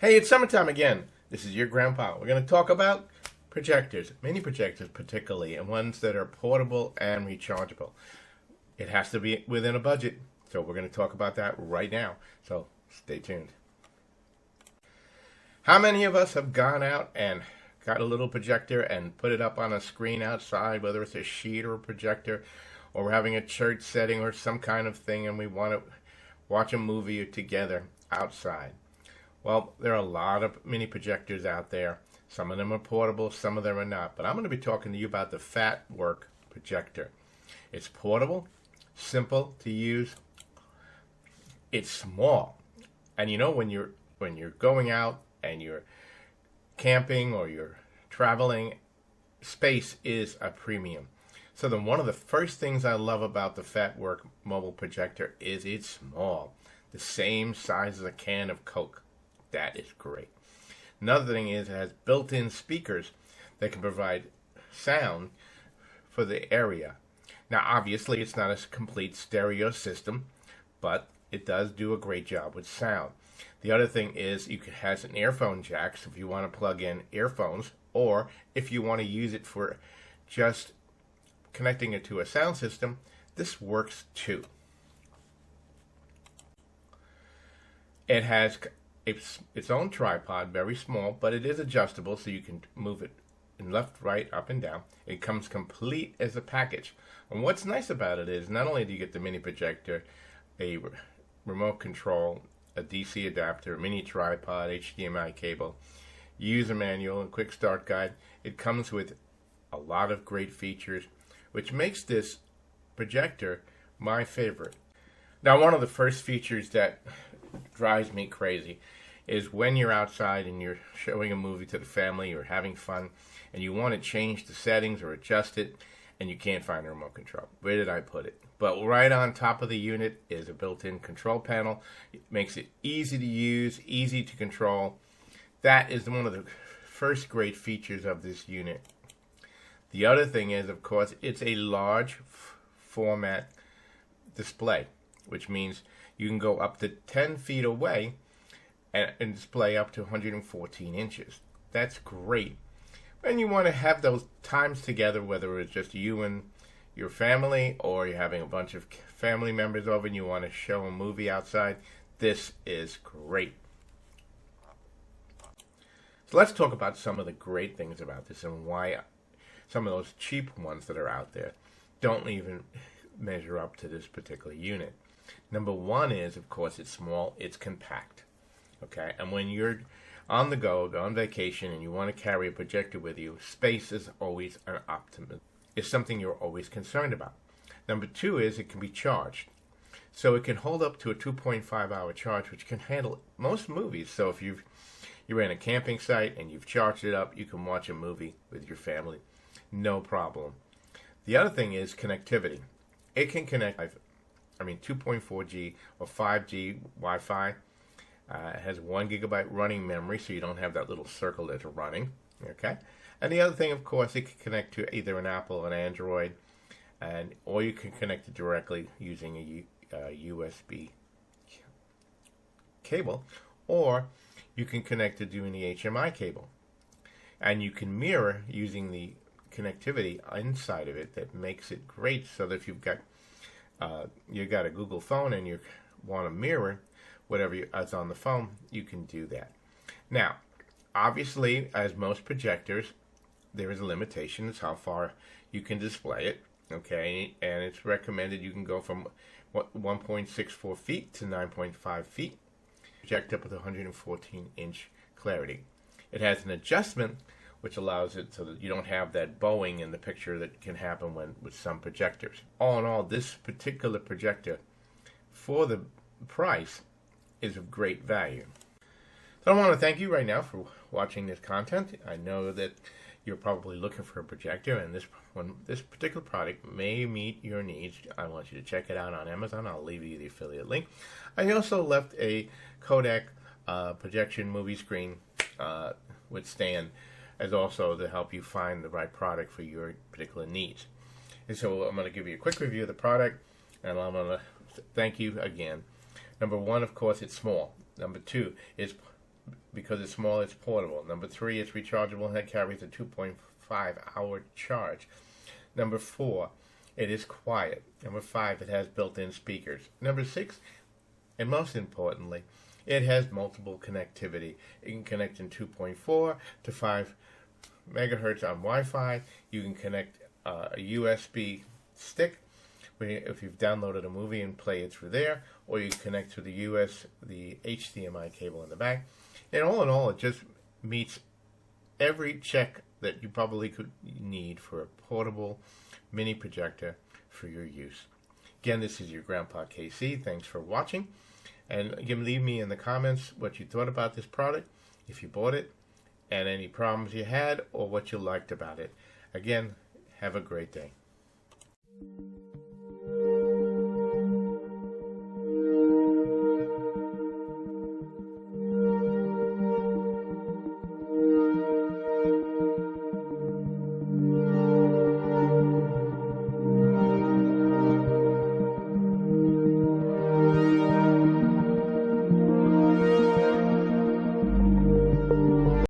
Hey, it's summertime again. This is your grandpa. We're going to talk about projectors, mini projectors particularly, and ones that are portable and rechargeable. It has to be within a budget, so we're going to talk about that right now. So stay tuned. How many of us have gone out and got a little projector and put it up on a screen outside, whether it's a sheet or a projector, or we're having a church setting or some kind of thing and we want to watch a movie together outside? Well, there are a lot of mini projectors out there. Some of them are portable, some of them are not. But I'm going to be talking to you about the Fatork projector. It's portable, simple to use. It's small. And you know, when you're going out and you're camping or you're traveling, space is a premium. So then one of the first things I love about the Fatork mobile projector is it's small. The same size as a can of Coke. That is great. Another thing is it has built-in speakers that can provide sound for the area. Now, obviously, it's not a complete stereo system, but it does do a great job with sound. The other thing is it has an earphone jack, so if you want to plug in earphones, or if you want to use it for just connecting it to a sound system, this works too. It has its own tripod, very small, but it is adjustable, so you can move it in left, right, up, and down. It comes complete as a package. And what's nice about it is not only do you get the mini projector, a remote control, a DC adapter, a mini tripod, HDMI cable, user manual, and quick start guide, it comes with a lot of great features, which makes this projector my favorite. Now, one of the first features that drives me crazy is when you're outside and you're showing a movie to the family, you're having fun, and you want to change the settings or adjust it, and you can't find a remote control. Where did I put it? But right on top of the unit is a built-in control panel. It makes it easy to use, easy to control. That is one of the first great features of this unit. The other thing is, of course, it's a large format display, which means you can go up to 10 feet away and display up to 114 inches. That's great. When you want to have those times together, whether it's just you and your family or you're having a bunch of family members over and you want to show a movie outside, this is great. So let's talk about some of the great things about this and why some of those cheap ones that are out there don't even measure up to this particular unit. Number one is, of course, it's small, it's compact. Okay, and when you're on the go, on vacation, and you want to carry a projector with you, space is always an optimum. It's something you're always concerned about. Number two is it can be charged. So it can hold up to a 2.5 hour charge, which can handle most movies. So if you're in a camping site and you've charged it up, you can watch a movie with your family. No problem. The other thing is connectivity. It can connect 2.4G or 5G Wi-Fi. It has 1 gigabyte running memory, so you don't have that little circle that's running. Okay, and the other thing, of course, it can connect to either an Apple or an Android, or you can connect it directly using a USB cable, or you can connect it using the HMI cable, and you can mirror using the connectivity inside of it. That makes it great. So that if you've got a Google phone and you want to mirror whatever is on the phone, you can do that. Now, obviously, as most projectors, there is a limitation as how far you can display it. Okay, and it's recommended you can go from 1.64 feet to 9.5 feet. Project up with 114-inch clarity. It has an adjustment which allows it so that you don't have that bowing in the picture that can happen with some projectors. All in all, this particular projector, for the price, is of great value. So I want to thank you right now for watching this content. I know that you're probably looking for a projector, and this particular product may meet your needs. I want you to check it out on Amazon. I'll leave you the affiliate link. I also left a KODAK projection movie screen with stand as also to help you find the right product for your particular needs. And so I'm going to give you a quick review of the product, and I'm going to thank you again. Number one, of course, it's small. Number two, it's because it's small, it's portable. Number 3, it's rechargeable and it carries a 2.5-hour charge. Number 4, it is quiet. Number 5, it has built-in speakers. Number 6, and most importantly, it has multiple connectivity. It can connect in 2.4 to 5 megahertz on Wi-Fi. You can connect a USB stick if you've downloaded a movie and play it through there, or you connect to the HDMI cable in the back. And all in all, it just meets every check that you probably could need for a portable mini projector for your use. Again, this is your Grandpa KC. Thanks for watching. And again, leave me in the comments what you thought about this product, if you bought it, and any problems you had, or what you liked about it. Again, have a great day.